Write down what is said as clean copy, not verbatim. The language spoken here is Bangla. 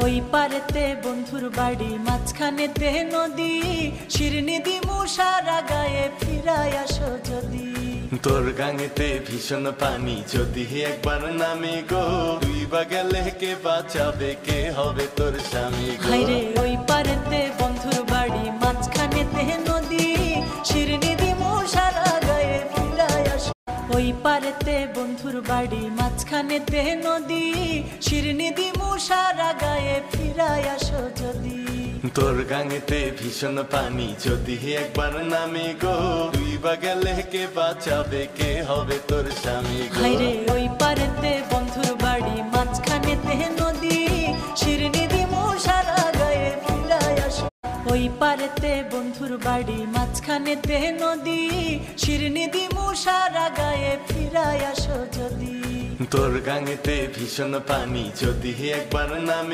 ওই পারেতে বন্ধুর বাড়ি, মাঝখানেতে নদী, শিরনি দিমু সারা গায়ে, ফিরায় আসো যদি। তোর গাঙেতে ভীষণ পানি, যদি একবার নামে গো, তুই বা গেলে কে বাঁচাবে, কে হবে তোর স্বামী গো। হায়রে ওই পারেতে বন্ধুর বাড়ি, মাঝখানেতে নদী, শিরনি দিমু সারা গায়ে, ফিরায় আসো। ওই পারেতে বন্ধুর বাড়ি, মাঝখানেতে নদী, শিরনি দিমু সারা গায়ে, ফিরায় আসো যদি। তোর গাঙেতে ভীষণ পানি, যদি একবার নামে গো, তুই বা গেলে কে বাঁচাবে, কে হবে তোর স্বামী গো। হায়রে ওই পারেতে বন্ধুর বাড়ি, মাঝখানেতে নদী, শিরনি দিমু সারা গায়ে, ফিরায় আসো। ওই পারেতে বন্ধুর বাড়ি, মাঝখানেতে নদী, শিরনি দিমু সারা গায়ে, ফিরায় আসো যদি। তোর গাঙেতে ভীষণ পানি, যদি একবার নামে